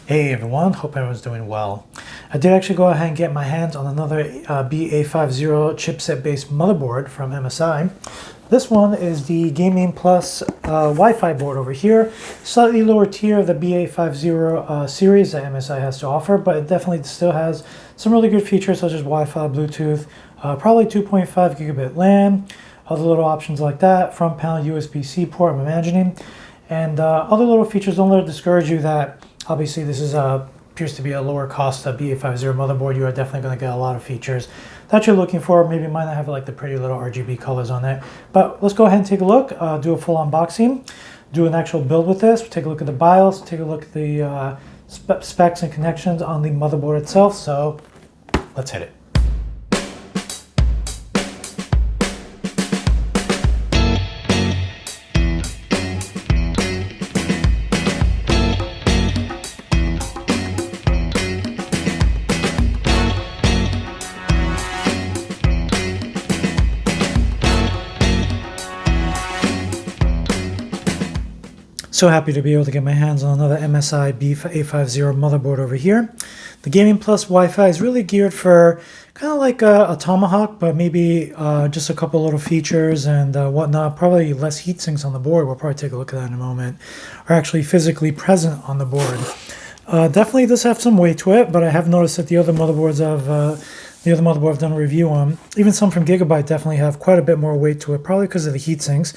Hey everyone, hope everyone's doing well. I did actually go ahead and get my hands on another B850 chipset based motherboard from MSI. This one is the Gaming Plus Wi-Fi board over here. Slightly lower tier of the B850 series that MSI has to offer, but it definitely still has some really good features such as Wi-Fi, Bluetooth, probably 2.5 gigabit LAN, other little options like that, front panel USB-C port I'm imagining, and other little features. Don't let it discourage you that obviously this is appears to be a lower cost B850 motherboard. You are definitely going to get a lot of features that you're looking for. Maybe it might not have like the pretty little RGB colors on it, but let's go ahead and take a look, do a full unboxing, do an actual build with this, take a look at the BIOS, take a look at the specs and connections on the motherboard itself. So let's hit it. So happy to be able to get my hands on another MSI B850 motherboard over here. The Gaming Plus Wi-Fi is really geared for kind of like a Tomahawk, but maybe just a couple little features and whatnot. Probably less heat sinks on the board. We'll probably take a look at that in a moment. Are actually physically present on the board. Definitely does have some weight to it, but I have noticed that the other motherboards I've done a review on, even some from Gigabyte, definitely have quite a bit more weight to it, probably because of the heat sinks.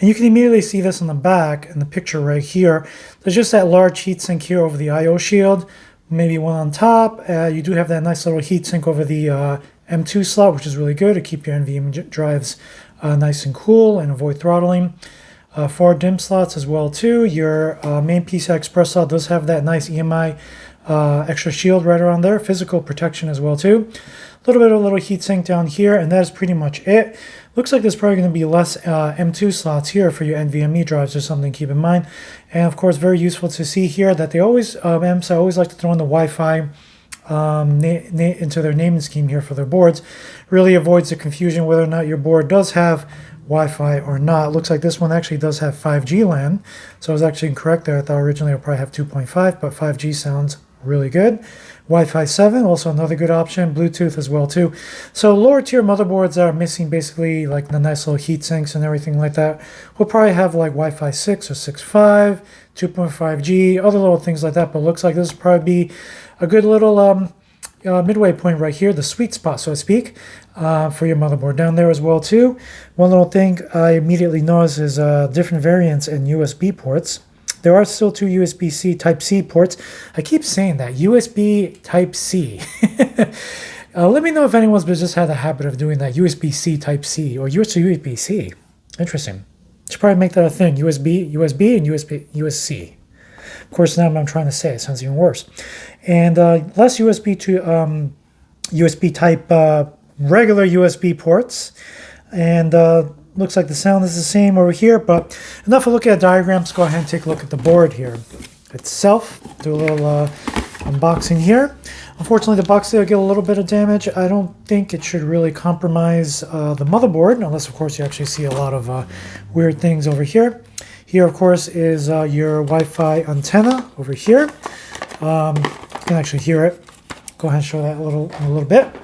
And you can immediately see this on the back in the picture right here. There's just that large heat sink here over the I/O shield, maybe one on top. You do have that nice little heat sink over the M2 slot, which is really good to keep your NVMe drives nice and cool and avoid throttling. 4 DIMM slots as well too. Your main PCI Express slot does have that nice EMI extra shield right around there, physical protection as well too. A little heat sink down here, and that is pretty much it. Looks like there's probably going to be less M2 slots here for your NVMe drives or something to keep in mind. And of course, very useful to see here that they always MSI always like to throw in the Wi-Fi into their naming scheme here for their boards. Really avoids the confusion whether or not your board does have Wi-Fi or not. Looks like this one actually does have 5G LAN, so I was actually incorrect there. I thought originally it would probably have 2.5, but 5G sounds really good. Wi-Fi 7, also another good option. Bluetooth as well too. So lower tier motherboards that are missing basically like the nice little heat sinks and everything like that will probably have like Wi-Fi 6 or 6.5, 2.5G, other little things like that. But looks like this will probably be a good little midway point right here, the sweet spot, so to speak, for your motherboard down there as well too. One little thing I immediately noticed is different variants in USB ports. There are still 2 USB-C Type-C ports. I keep saying that, USB Type-C. Let me know if anyone's just had the habit of doing that, USB-C Type-C, or USB-C. Interesting. Should probably make that a thing, USB, and USB-C. Of course, now I'm trying to say it sounds even worse. And less USB to USB type regular USB ports. And looks like the sound is the same over here, but enough of looking at diagrams. Go ahead and take a look at the board here itself. Do a little unboxing here. Unfortunately, the box did get a little bit of damage. I don't think it should really compromise the motherboard, unless, of course, you actually see a lot of weird things over here. Here, of course, is your Wi-Fi antenna over here. You can actually hear it. Go ahead and show that a little bit.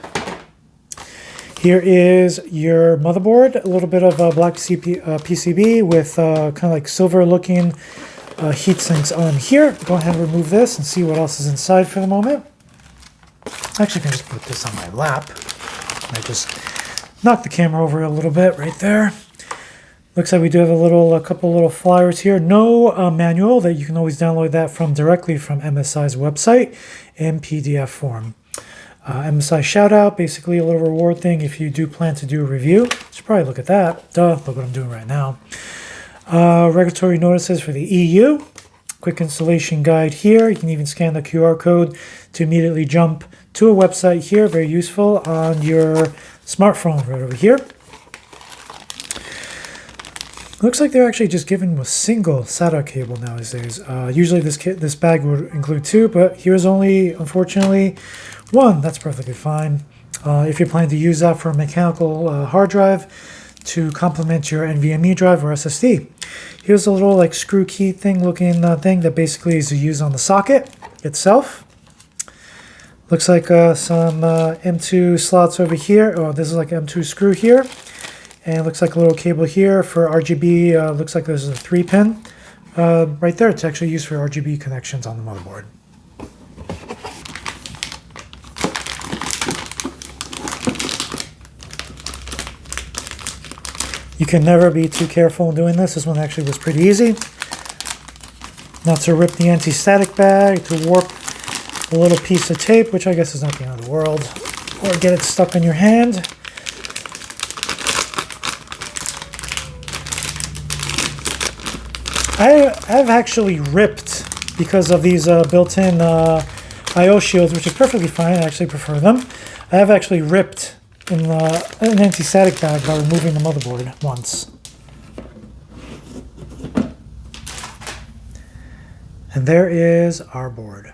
Here is your motherboard, a little bit of black PCB with kind of like silver-looking heat sinks on here. Go ahead and remove this and see what else is inside for the moment. Actually, I can just put this on my lap. I just knocked the camera over a little bit right there. Looks like we do have a couple little flyers here. No manual, that you can always download that directly from MSI's website in PDF form. MSI shout out, basically a little reward thing if you do plan to do a review. Should probably look at that. Duh, look what I'm doing right now. Regulatory notices for the EU. Quick installation guide here. You can even scan the QR code to immediately jump to a website here. Very useful on your smartphone right over here. Looks like they're actually just giving a single SATA cable nowadays. Usually this bag would include 2, but here's only, unfortunately, 1. That's perfectly fine. If you're planning to use that for a mechanical hard drive to complement your NVMe drive or SSD. Here's a little like screw key thing looking thing that basically is used on the socket. itself. Looks like some M2 slots over here. Oh, this is like M2 screw here. And it looks like a little cable here for RGB. Looks like there's a 3-pin right there. It's actually used for RGB connections on the motherboard. You can never be too careful in doing this. This one actually was pretty easy. Not to rip the anti-static bag, to warp a little piece of tape, which I guess is not the end of the world, or get it stuck in your hand. I've actually ripped, because of these built-in I/O shields, which is perfectly fine. I actually prefer them. I have actually ripped in an anti-static bag by removing the motherboard once. And there is our board.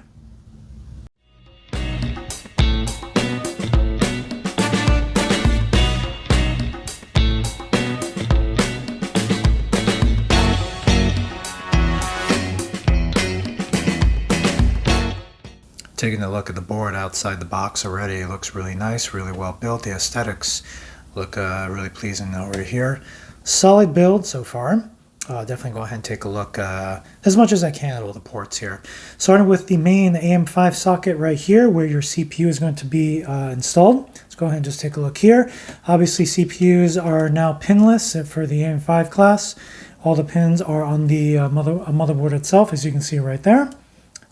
Taking a look at the board outside the box already, it looks really nice, really well built. The aesthetics look really pleasing over here. Solid build so far. Definitely go ahead and take a look as much as I can at all the ports here. Starting with the main AM5 socket right here where your CPU is going to be installed. Let's go ahead and just take a look here. Obviously CPUs are now pinless for the AM5 class. All the pins are on the motherboard itself, as you can see right there.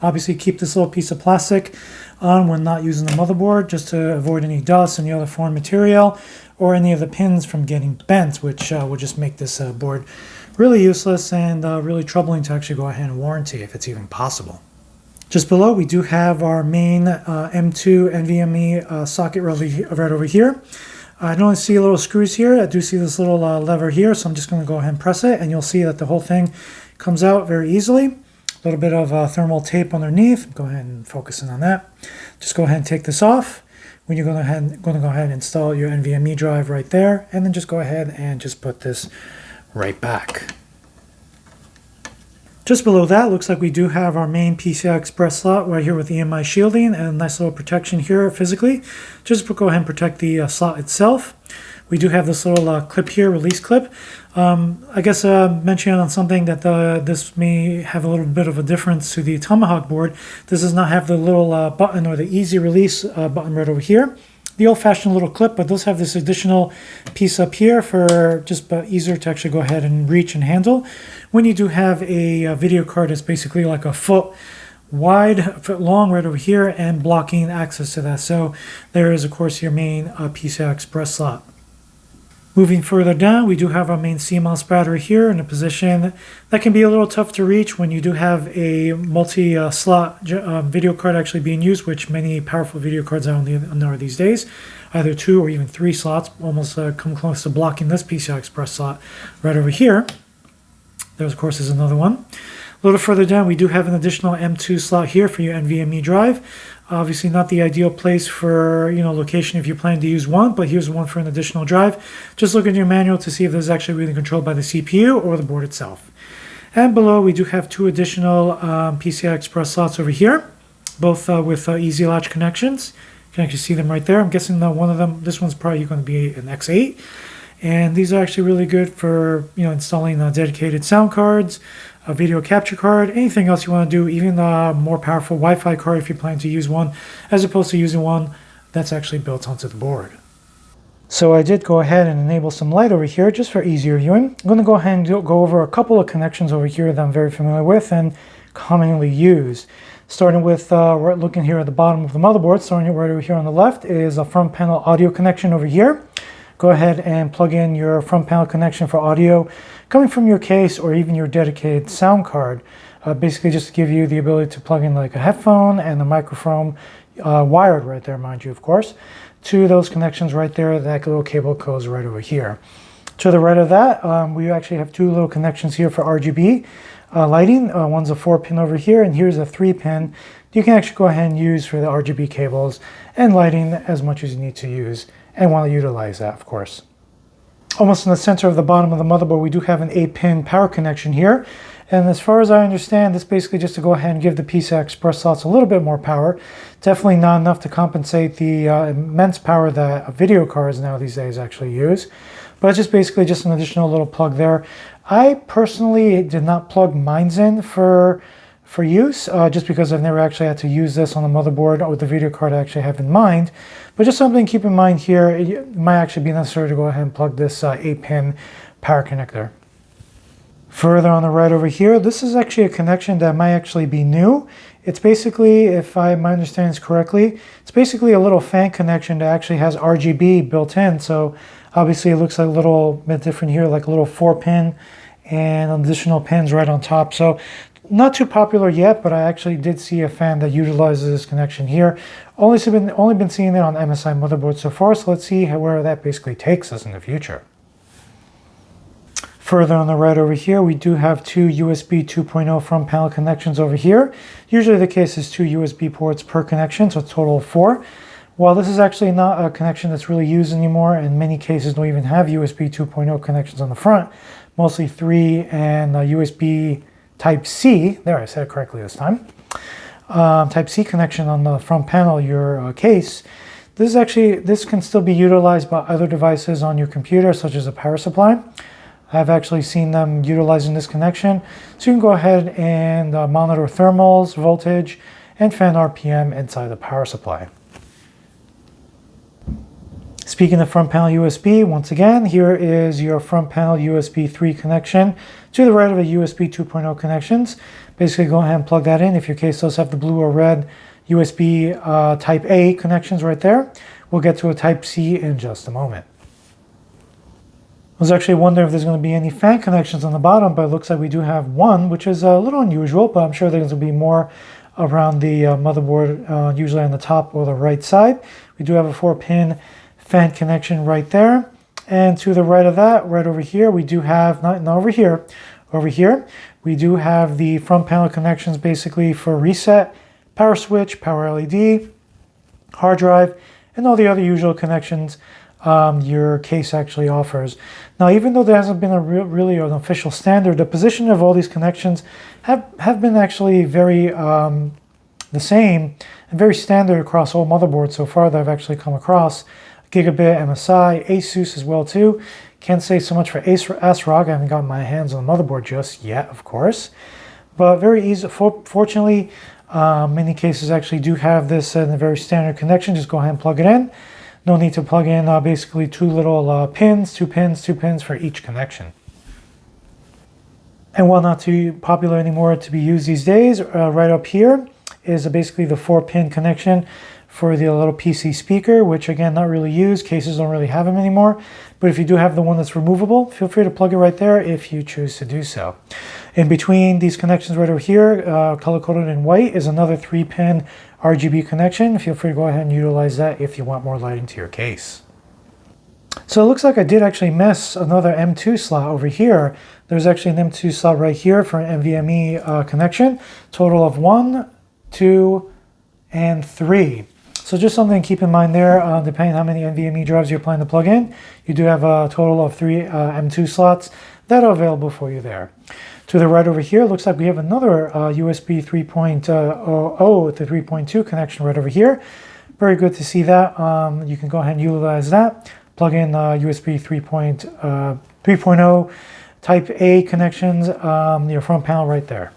Obviously keep this little piece of plastic on when not using the motherboard, just to avoid any dust, any other foreign material, or any of the pins from getting bent, which will just make this board really useless and really troubling to actually go ahead and warranty if it's even possible. Just below we do have our main M2 NVMe socket right over here. I don't see little screws here. I do see this little lever here, so I'm just going to go ahead and press it, and you'll see that the whole thing comes out very easily. A little bit of thermal tape underneath. Go ahead and focus in on that. Just go ahead and take this off. When you're going to go ahead and install your NVMe drive right there, and then just go ahead and just put this right back. Just below that, looks like we do have our main PCI Express slot right here with EMI shielding and a nice little protection here physically. Just go ahead and protect the slot itself. We do have this little clip here, release clip. I guess mentioning on something that this may have a little bit of a difference to the Tomahawk board. This does not have the little button or the easy release button right over here. The old-fashioned little clip, but does have this additional piece up here for just easier to actually go ahead and reach and handle. When you do have a video card that's basically like a foot wide, foot long right over here, and blocking access to that. So there is, of course, your main PCI Express slot. Moving further down, we do have our main CMOS battery here in a position that can be a little tough to reach when you do have a multi-slot video card actually being used, which many powerful video cards are on these days. Either 2 or even 3 slots, almost come close to blocking this PCI Express slot right over here. There, of course, is another one. A little further down, we do have an additional M2 slot here for your NVMe drive. Obviously not the ideal place for location if you plan to use one, but here's one for an additional drive. Just look at your manual to see if this is actually really controlled by the CPU or the board itself. And below we do have 2 additional PCI Express slots over here, both with easy latch connections. You can actually see them right there. I'm guessing that one of them, this one's probably going to be an X8. And these are actually really good for installing dedicated sound cards, a video capture card, anything else you want to do, even a more powerful Wi-Fi card if you plan to use one, as opposed to using one that's actually built onto the board. So I did go ahead and enable some light over here just for easier viewing. I'm going to go ahead and go over a couple of connections over here that I'm very familiar with and commonly used. Starting with we're looking here at the bottom of the motherboard, starting right over here on the left is a front panel audio connection over here. Go ahead and plug in your front panel connection for audio coming from your case or even your dedicated sound card. Basically just to give you the ability to plug in like a headphone and a microphone wired right there, mind you, of course, to those connections right there. That little cable goes right over here. To the right of that, we actually have 2 little connections here for RGB lighting. One's a 4-pin over here, and here's a 3-pin. You can actually go ahead and use for the RGB cables and lighting as much as you need to use and want to utilize that, of course. Almost in the center of the bottom of the motherboard, we do have an 8-pin power connection here. And as far as I understand, this basically just to go ahead and give the PCI Express slots a little bit more power. Definitely not enough to compensate the immense power that video cards now these days actually use. But it's just basically just an additional little plug there. I personally did not plug mine in for use, just because I've never actually had to use this on the motherboard or the video card I actually have in mind. But just something to keep in mind here, it might actually be necessary to go ahead and plug this 8-pin power connector. Further on the right over here, this is actually a connection that might actually be new. It's basically, if my understanding is correctly, it's basically a little fan connection that actually has RGB built in. So obviously it looks like a little bit different here, like a little 4-pin and additional pins right on top. So not too popular yet, but I actually did see a fan that utilizes this connection here. Only been seeing it on MSI motherboards so far, so let's see where that basically takes us in the future. Further on the right over here, we do have two USB 2.0 front panel connections over here. Usually the case is 2 USB ports per connection, so a total of 4. While this is actually not a connection that's really used anymore, in many cases don't even have USB 2.0 connections on the front, mostly 3 and USB Type-C, there I said it correctly this time, Type-C connection on the front panel of your case. This can still be utilized by other devices on your computer, such as a power supply. I've actually seen them utilizing this connection, so you can go ahead and monitor thermals, voltage, and fan RPM inside the power supply. Speaking of front panel USB, once again, here is your front panel USB 3 connection to the right of a USB 2.0 connections. Basically, go ahead and plug that in. If your case does have the blue or red USB Type A connections right there, we'll get to a Type C in just a moment. I was actually wondering if there's going to be any fan connections on the bottom, but it looks like we do have one, which is a little unusual, but I'm sure there's going to be more around the motherboard, usually on the top or the right side. We do have a 4-pin fan connection right there. And to the right of that, right over here, we do have, not over here, we do have the front panel connections basically for reset, power switch, power LED, hard drive, and all the other usual connections your case actually offers. Now, even though there hasn't been really an official standard, the position of all these connections have been actually very the same and very standard across all motherboards so far that I've actually come across. Gigabit, MSI, Asus as well too. Can't say so much for ASRock. I haven't gotten my hands on the motherboard just yet, of course. But very easy. Fortunately, many cases actually do have this in a very standard connection. Just go ahead and plug it in. No need to plug in basically two little pins, two pins for each connection. And while not too popular anymore to be used these days, right up here is basically the 4-pin connection for the little PC speaker, which again, not really used. Cases don't really have them anymore. But if you do have the one that's removable, feel free to plug it right there if you choose to do so. In between these connections right over here, color-coded in white, is another 3-pin RGB connection. Feel free to go ahead and utilize that if you want more lighting to your case. So it looks like I did actually miss another M2 slot over here. There's actually an M2 slot right here for an NVMe connection. Total of 1, 2, and 3. So just something to keep in mind there, depending on how many NVMe drives you're planning to plug in. You do have a total of 3 M2 slots that are available for you there. To the right over here, looks like we have another USB 3.0 with the 3.2 connection right over here. Very good to see that. You can go ahead and utilize that. Plug in USB 3.0 Type A connections, your front panel right there.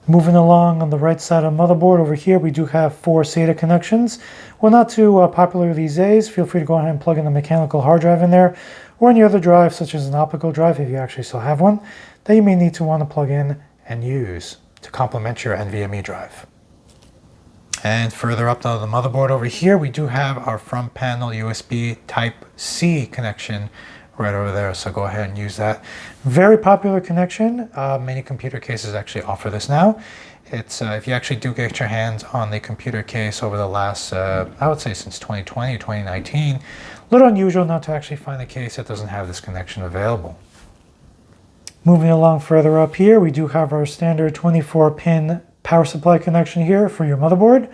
Moving along on the right side of the motherboard over here, we do have 4 SATA connections. Well, not too popular these days. Feel free to go ahead and plug in a mechanical hard drive in there, or any other drive, such as an optical drive, if you actually still have one, that you may need to want to plug in and use to complement your NVMe drive. And further up on the motherboard over here, we do have our front panel USB Type-C connection right over there, so go ahead and use that. Very popular connection. Many computer cases actually offer this now. It's if you actually do get your hands on the computer case over the last, I would say since 2020, 2019, a little unusual not to actually find a case that doesn't have this connection available. Moving along further up here, we do have our standard 24-pin power supply connection here for your motherboard.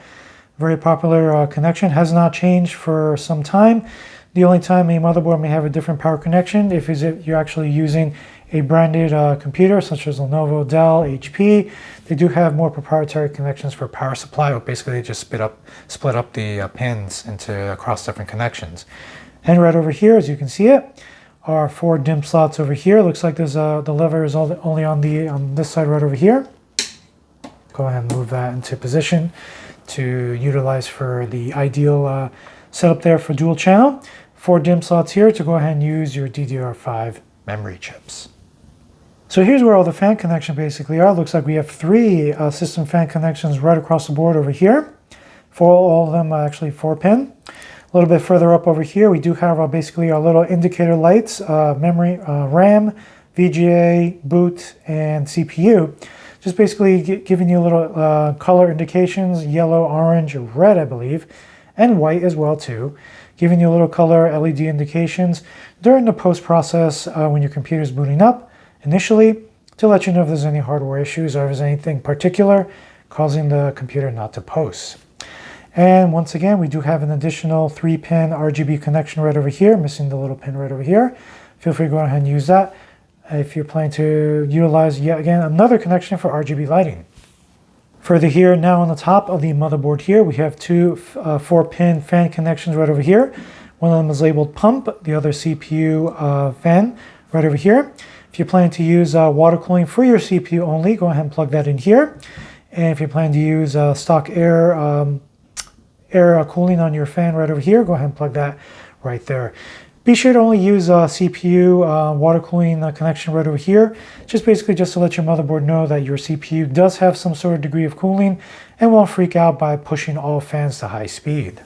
Very popular connection, has not changed for some time. The only time a motherboard may have a different power connection if you're actually using a branded computer such as Lenovo, Dell, HP. They do have more proprietary connections for power supply, or basically they just split up the pins into across different connections. And right over here, as you can see it, are 4 DIMM slots over here. Looks like there's the lever is only on this side right over here. Go ahead and move that into position to utilize for the ideal setup there for dual channel. 4 DIMM slots here to go ahead and use your DDR5 memory chips. So here's where all the fan connections basically are. Looks like we have 3 system fan connections right across the board over here. For all of them actually 4 pin. A little bit further up over here, we do have basically our little indicator lights, memory, RAM, VGA, boot, and CPU. Just basically giving you little color indications, yellow, orange, red, I believe, and white as well too. Giving you a little color LED indications during the post-process when your computer is booting up initially, to let you know if there's any hardware issues or if there's anything particular causing the computer not to post. And once again, we do have an additional 3-pin RGB connection right over here, missing the little pin right over here. Feel free to go ahead and use that if you're planning to utilize yet again another connection for RGB lighting. Further here, now on the top of the motherboard here, we have 2 4-pin fan connections right over here. One of them is labeled pump, the other CPU fan right over here. If you're planning to use water cooling for your CPU only, go ahead and plug that in here. And if you're planning to use stock air cooling on your fan right over here, go ahead and plug that right there. Be sure to only use CPU water cooling connection right over here, just basically just to let your motherboard know that your CPU does have some sort of degree of cooling and won't freak out by pushing all fans to high speed.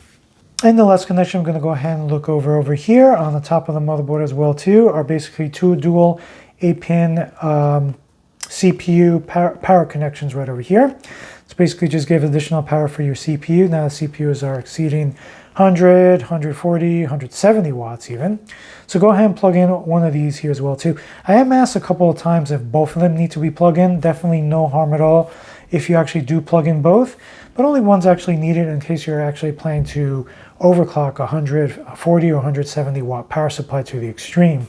And the last connection I'm going to go ahead and look over here on the top of the motherboard as well too are basically 2 dual 8-pin CPU power connections right over here. So basically just give additional power for your CPU. Now the CPUs are exceeding 100, 140, 170 watts even. So go ahead and plug in one of these here as well too. I am asked a couple of times if both of them need to be plugged in. Definitely no harm at all if you actually do plug in both, but only one's actually needed in case you're actually planning to overclock 140 or 170 watt power supply to the extreme.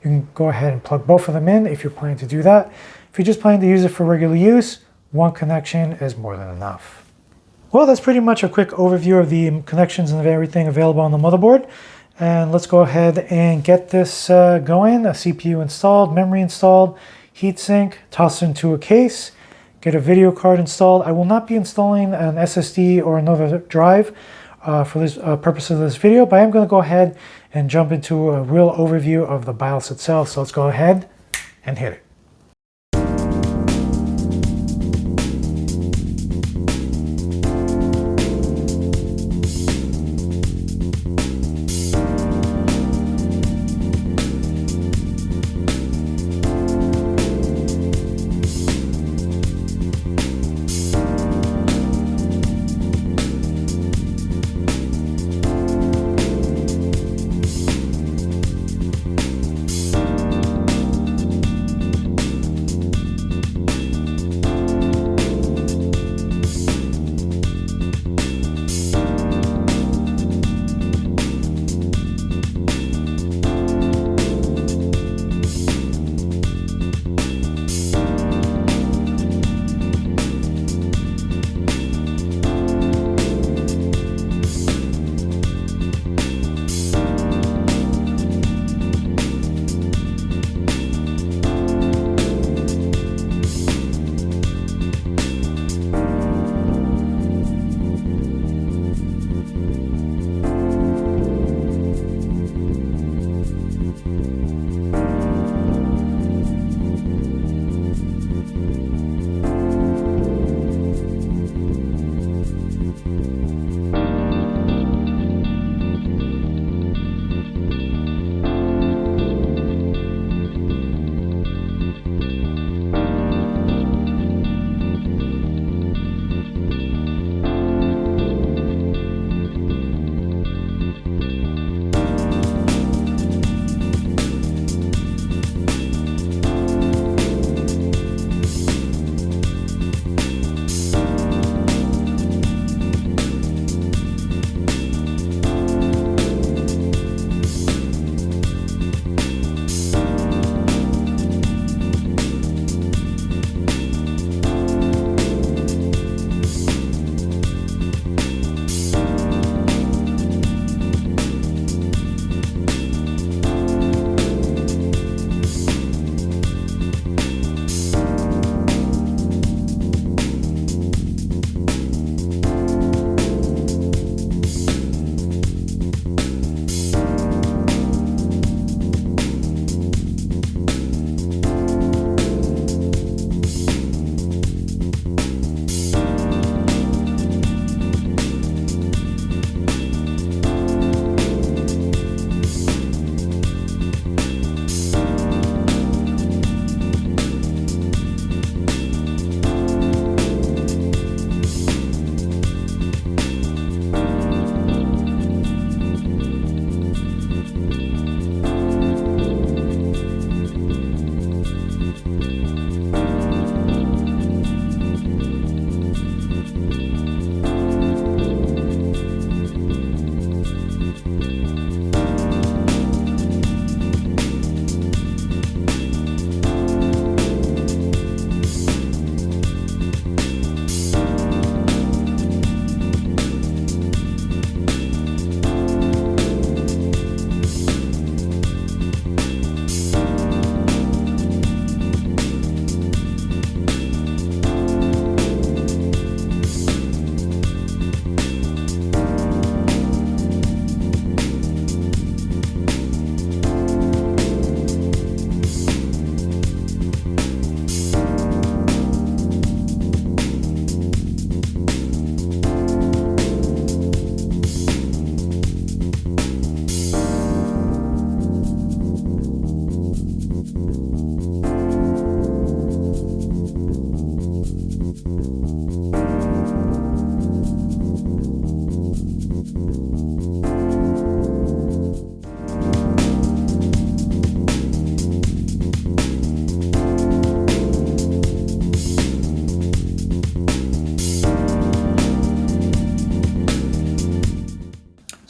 You can go ahead and plug both of them in if you're planning to do that. If you're just planning to use it for regular use, one connection is more than enough. Well, that's pretty much a quick overview of the connections and everything available on the motherboard. And let's go ahead and get this going. A CPU installed, memory installed, heatsink, toss into a case, get a video card installed. I will not be installing an SSD or another drive for this purpose of this video, but I'm going to go ahead and jump into a real overview of the BIOS itself. So let's go ahead and hit it.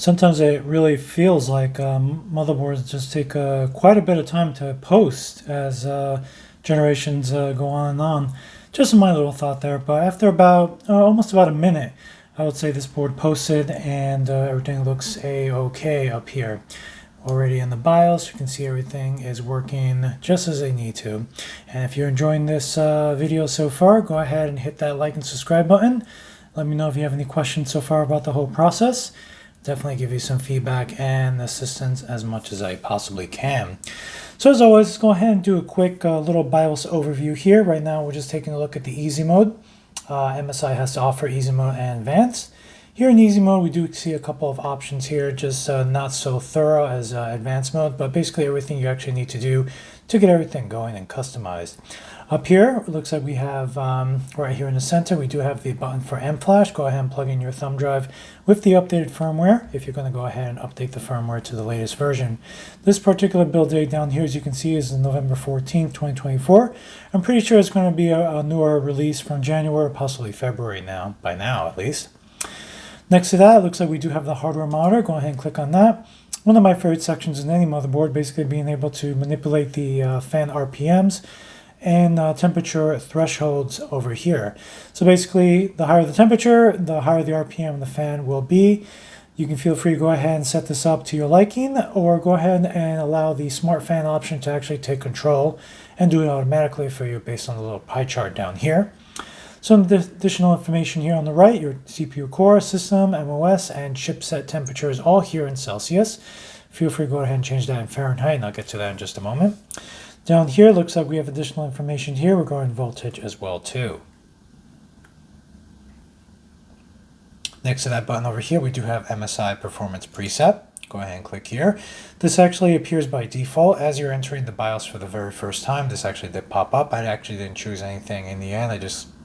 Sometimes it really feels like motherboards just take quite a bit of time to post as generations go on and on. Just my little thought there, but after about almost about a minute, I would say this board posted and everything looks a-okay up here. Already in the BIOS, you can see everything is working just as they need to. And if you're enjoying this video so far, go ahead and hit that like and subscribe button. Let me know if you have any questions so far about the whole process. Definitely give you some feedback and assistance as much as I possibly can. So as always, let's go ahead and do a quick little BIOS overview here. Right now, we're just taking a look at the easy mode. MSI has to offer easy mode and advanced. Here in easy mode, we do see a couple of options here, just not so thorough as advanced mode, but basically everything you actually need to do to get everything going and customized. Up here, it looks like we have, right here in the center, we do have the button for M-Flash. Go ahead and plug in your thumb drive with the updated firmware if you're going to go ahead and update the firmware to the latest version. This particular build date down here, as you can see, is November 14th, 2024. I'm pretty sure it's going to be a newer release from January, possibly February now, by now at least. Next to that, it looks like we do have the hardware monitor. Go ahead and click on that. One of my favorite sections in any motherboard, basically being able to manipulate the fan RPMs and temperature thresholds over here. So basically, the higher the temperature, the higher the RPM the fan will be. You can feel free to go ahead and set this up to your liking, or go ahead and allow the smart fan option to actually take control and do it automatically for you based on the little pie chart down here. Some additional information here on the right, your CPU core, system, MOS, and chipset temperature is all here in Celsius. Feel free to go ahead and change that in Fahrenheit, and I'll get to that in just a moment. Down here, looks like we have additional information here regarding voltage as well too. Next to that button over here, we do have MSI Performance Preset. Go ahead and click here. This actually appears by default as you're entering the BIOS for the very first time. This actually did pop up. I actually didn't choose anything in the end. I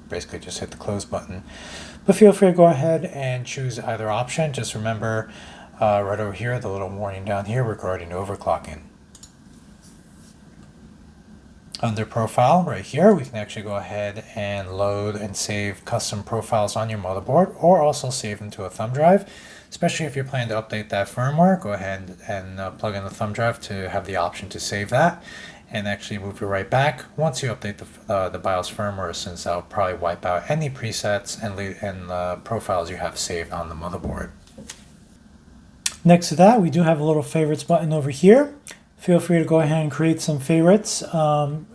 basically just hit the close button. But feel free to go ahead and choose either option. Just remember right over here, the little warning down here regarding overclocking. Under profile right here, we can actually go ahead and load and save custom profiles on your motherboard, or also save them to a thumb drive. Especially if you're planning to update that firmware, go ahead and plug in the thumb drive to have the option to save that, and actually move it right back once you update the BIOS firmware, since that'll probably wipe out any presets and profiles you have saved on the motherboard. Next to that, we do have a little favorites button over here. Feel free to go ahead and create some favorites,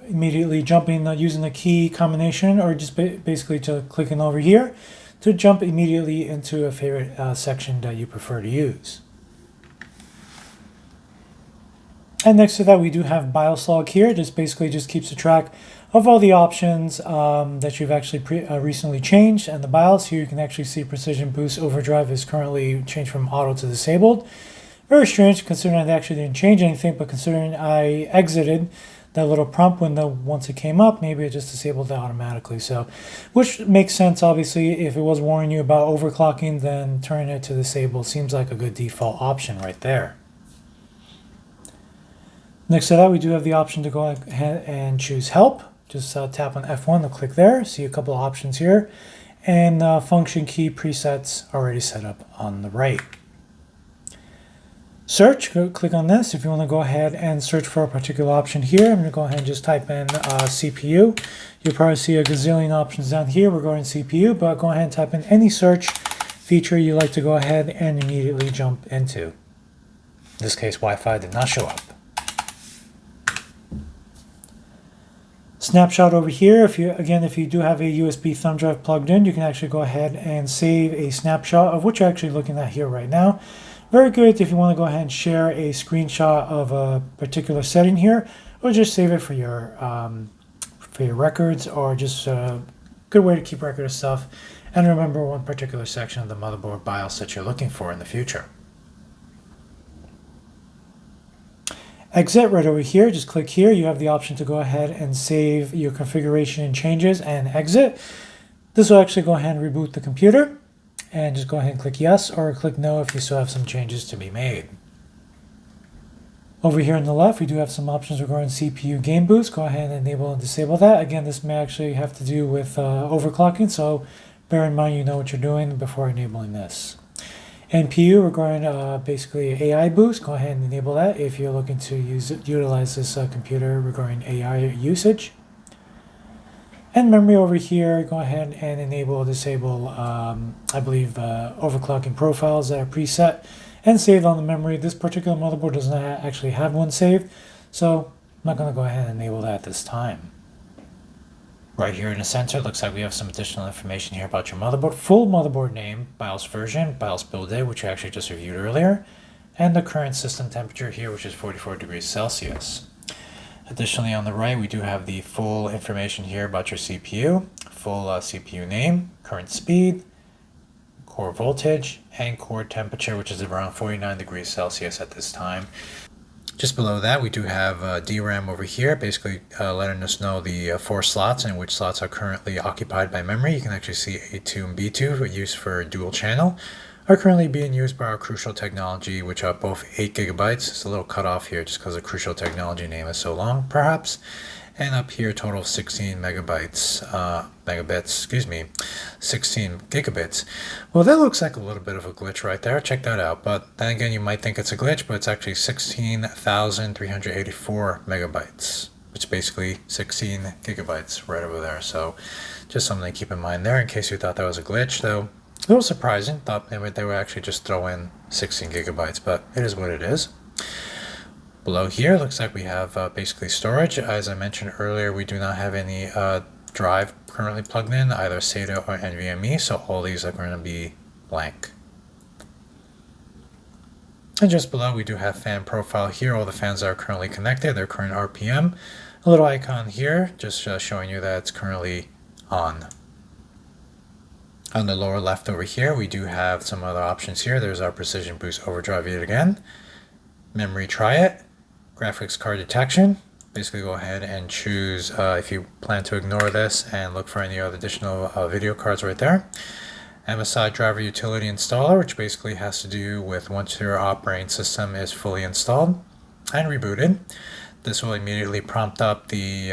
immediately jumping using the key combination, or just basically just clicking over here to jump immediately into a favorite section that you prefer to use. And next to that, we do have BIOS log here. This basically just keeps a track of all the options that you've actually recently changed. And the BIOS here, you can actually see Precision Boost Overdrive is currently changed from auto to disabled. Very strange considering I actually didn't change anything, but considering I exited that little prompt window once it came up, maybe it just disabled that automatically. So, which makes sense, obviously. If it was warning you about overclocking, then turning it to disable seems like a good default option right there. Next to that, we do have the option to go ahead and choose help. Just tap on F1 to click there. See a couple of options here, and function key presets already set up on the right. Search, click on this if you want to go ahead and search for a particular option here. I'm going to go ahead and just type in CPU. You'll probably see a gazillion options down here regarding CPU, but go ahead and type in any search feature you like to go ahead and immediately jump into. In this case, Wi-Fi did not show up. Snapshot over here. If you do have a USB thumb drive plugged in, you can actually go ahead and save a snapshot of what you're actually looking at here right now. Very good if you want to go ahead and share a screenshot of a particular setting here, or just save it for your records, or just a good way to keep record of stuff and remember one particular section of the motherboard BIOS that you're looking for in the future. Exit right over here, just click here. You have the option to go ahead and save your configuration and changes and exit. This will actually go ahead and reboot the computer. And just go ahead and click yes, or click no if you still have some changes to be made. Over here on the left, we do have some options regarding CPU game boost. Go ahead and enable and disable that. Again, this may actually have to do with overclocking, so bear in mind you know what you're doing before enabling this. NPU, we're going basically AI boost. Go ahead and enable that if you're looking to utilize this computer regarding AI usage. And memory over here, go ahead and enable, disable, I believe, overclocking profiles that are preset and saved on the memory. This particular motherboard does not actually have one saved, so I'm not going to go ahead and enable that this time. Right here in the center, looks like we have some additional information here about your motherboard. Full motherboard name, BIOS version, BIOS build date, which we actually just reviewed earlier, and the current system temperature here, which is 44 degrees Celsius. Additionally, on the right, we do have the full information here about your CPU, full CPU name, current speed, core voltage, and core temperature, which is around 49 degrees Celsius at this time. Just below that, we do have DRAM over here, basically letting us know the 4 slots and which slots are currently occupied by memory. You can actually see A2 and B2, used for dual channel, are currently being used by our Crucial Technology, which are both 8 gigabytes. It's a little cut off here just because the Crucial Technology name is so long, perhaps. And up here, total of 16 16 gigabits. Well, that looks like a little bit of a glitch right there. Check that out. But then again, you might think it's a glitch, but it's actually 16,384 megabytes, which is basically 16 gigabytes right over there. So just something to keep in mind there in case you thought that was a glitch, though. A little surprising. Thought they would actually just throw in 16 gigabytes, but it is what it is. Below here, looks like we have basically storage. As I mentioned earlier, we do not have any drive currently plugged in, either SATA or NVMe, so all these are going to be blank. And just below, we do have fan profile here. All the fans that are currently connected, their current RPM. A little icon here, just showing you that it's currently on. On the lower left over here, we do have some other options here. There's our Precision Boost Overdrive yet again. Memory Try It. Graphics card detection. Basically go ahead and choose if you plan to ignore this and look for any other additional video cards right there. MSI driver utility installer, which basically has to do with once your operating system is fully installed and rebooted. This will immediately prompt up the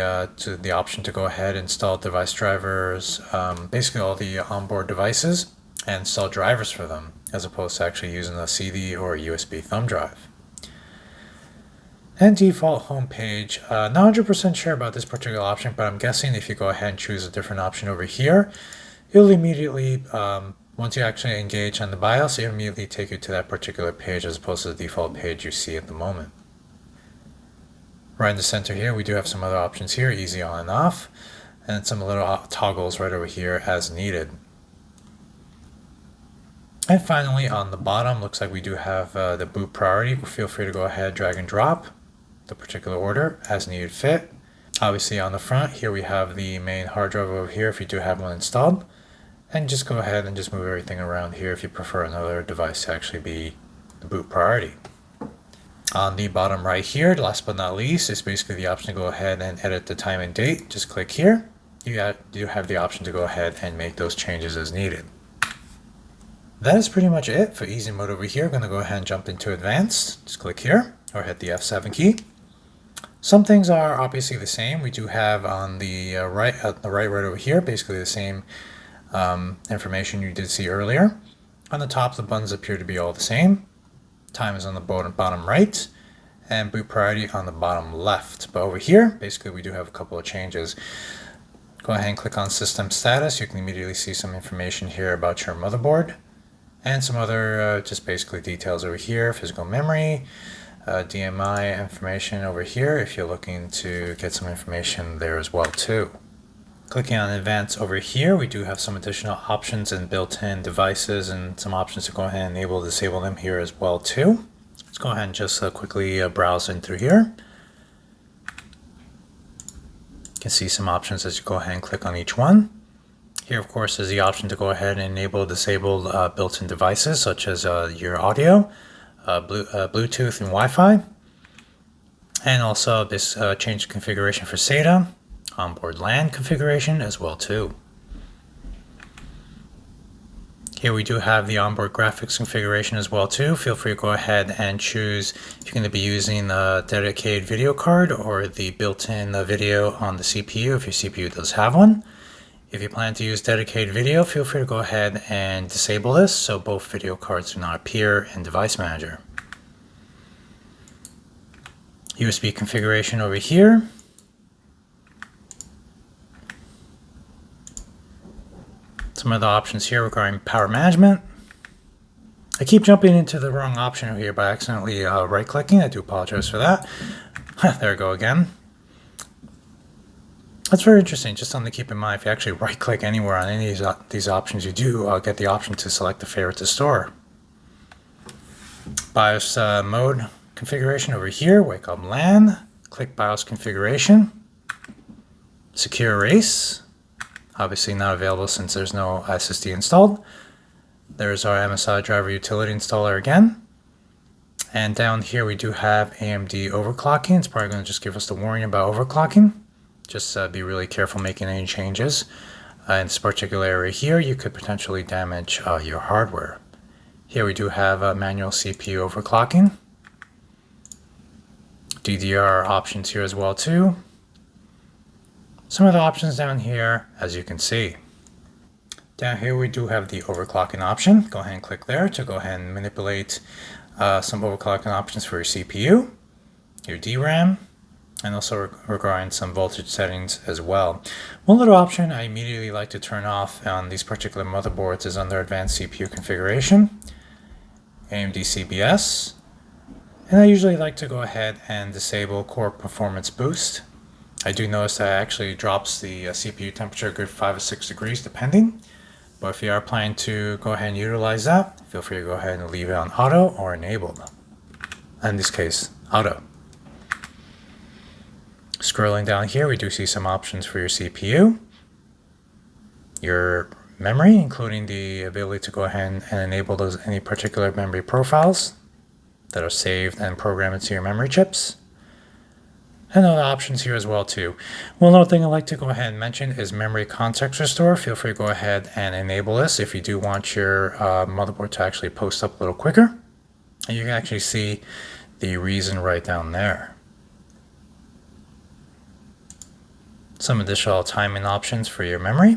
option to go ahead and install device drivers, basically all the onboard devices, and install drivers for them, as opposed to actually using a CD or a USB thumb drive. And default home page, not 100% sure about this particular option, but I'm guessing if you go ahead and choose a different option over here, it'll immediately, once you actually engage on the BIOS, it'll immediately take you to that particular page as opposed to the default page you see at the moment. Right in the center here, we do have some other options here, easy on and off, and some little toggles right over here as needed. And finally, on the bottom, looks like we do have the boot priority. Feel free to go ahead, drag and drop the particular order as needed fit. Obviously on the front here we have the main hard drive over here if you do have one installed, and just go ahead and just move everything around here if you prefer another device to actually be the boot priority. On the bottom right here, last but not least, is basically the option to go ahead and edit the time and date. Just click here. You do have the option to go ahead and make those changes as needed. That is pretty much it for easy mode over here. I'm going to go ahead and jump into advanced. Just click here or hit the F7 key. Some things are obviously the same. We do have on the right over here, basically the same information you did see earlier. On the top, the buttons appear to be all the same. Time is on the bottom right, and boot priority on the bottom left. But over here, basically we do have a couple of changes. Go ahead and click on System Status. You can immediately see some information here about your motherboard, and some other just basically details over here, physical memory, DMI information over here if you're looking to get some information there as well too. Clicking on Advanced over here, we do have some additional options and built-in devices and some options to go ahead and enable disable them here as well too. Let's go ahead and just quickly browse in through here. You can see some options as you go ahead and click on each one. Here, of course, is the option to go ahead and enable disable built-in devices such as your audio, Bluetooth and Wi-Fi, and also this change configuration for SATA, onboard LAN configuration as well too. Here we do have the onboard graphics configuration as well too. Feel free to go ahead and choose if you're going to be using a dedicated video card or the built-in video on the CPU if your CPU does have one. If you plan to use dedicated video, feel free to go ahead and disable this so both video cards do not appear in Device Manager. USB configuration over here. Some of the options here regarding power management. I keep jumping into the wrong option here by accidentally right-clicking. I do apologize for that. There we go again. That's very interesting. Just something to keep in mind. If you actually right-click anywhere on any of these options, you do get the option to select the favorite to store. BIOS mode configuration over here. Wake up LAN. Click BIOS configuration. Secure erase. Obviously not available since there's no SSD installed. There's our MSI driver utility installer again. And down here we do have AMD overclocking. It's probably going to just give us the warning about overclocking. Just be really careful making any changes. In this particular area here, you could potentially damage your hardware. Here we do have manual CPU overclocking. DDR options here as well too. Some of the options down here, as you can see. Down here we do have the overclocking option. Go ahead and click there to go ahead and manipulate some overclocking options for your CPU, your DRAM, and also regarding some voltage settings as well. One little option I immediately like to turn off on these particular motherboards is under Advanced CPU Configuration, AMD CBS, and I usually like to go ahead and disable Core Performance Boost. I do notice that it actually drops the CPU temperature a good 5 or 6 degrees depending, but if you are planning to go ahead and utilize that, feel free to go ahead and leave it on auto or enabled. In this case, auto. Scrolling down here, we do see some options for your CPU, your memory, including the ability to go ahead and enable any particular memory profiles that are saved and programmed into your memory chips, and other options here as well too. One other thing I'd like to go ahead and mention is memory context restore. Feel free to go ahead and enable this if you do want your motherboard to actually post up a little quicker, and you can actually see the reason right down there. Some additional timing options for your memory.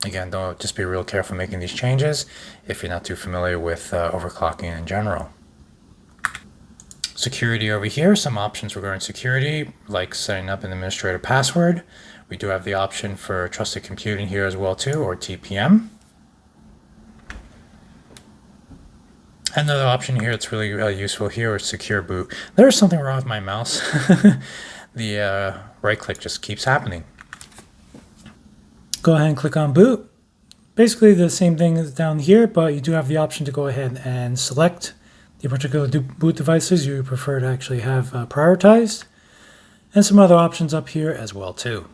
Again, don't just be real careful making these changes if you're not too familiar with overclocking in general. Security over here, some options regarding security, like setting up an administrator password. We do have the option for trusted computing here as well too, or TPM. Another option here that's really useful here is secure boot. There's something wrong with my mouse. The right click just keeps happening. Go ahead and click on boot. Basically the same thing as down here, but you do have the option to go ahead and select the particular boot devices you prefer to actually have prioritized, and some other options up here as well too.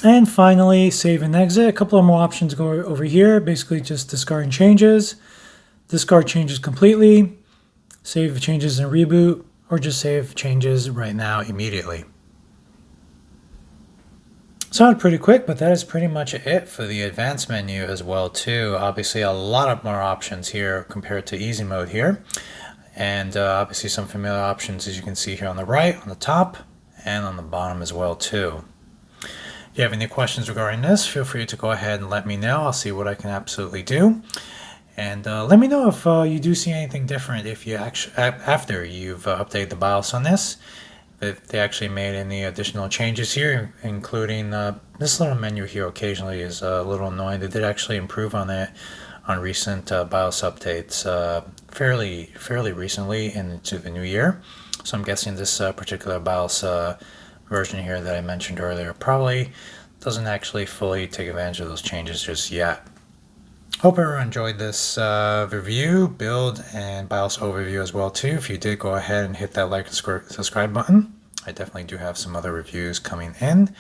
And finally, save and exit. A couple of more options go over here. Basically just discarding changes, discard changes completely, save changes and reboot, or just save changes right now immediately. Sounded pretty quick, but that is pretty much it for the advanced menu as well too. Obviously a lot of more options here compared to easy mode here, and obviously some familiar options as you can see here on the right, on the top, and on the bottom as well too. If you have any questions regarding this, feel free to go ahead and let me know. I'll see what I can absolutely do. And let me know if you do see anything different if you actually, after you've updated the BIOS on this. If they actually made any additional changes here, including this little menu here occasionally is a little annoying. They did actually improve on it on recent BIOS updates fairly recently into the new year. So I'm guessing this particular BIOS version here that I mentioned earlier probably doesn't actually fully take advantage of those changes just yet. Hope everyone enjoyed this review, build, and BIOS overview as well too. If you did, go ahead and hit that like and subscribe button. I definitely do have some other reviews coming in.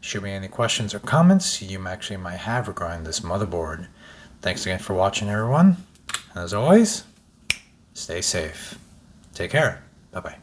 Shoot me any questions or comments you actually might have regarding this motherboard. Thanks again for watching, everyone. And as always, stay safe. Take care. Bye-bye.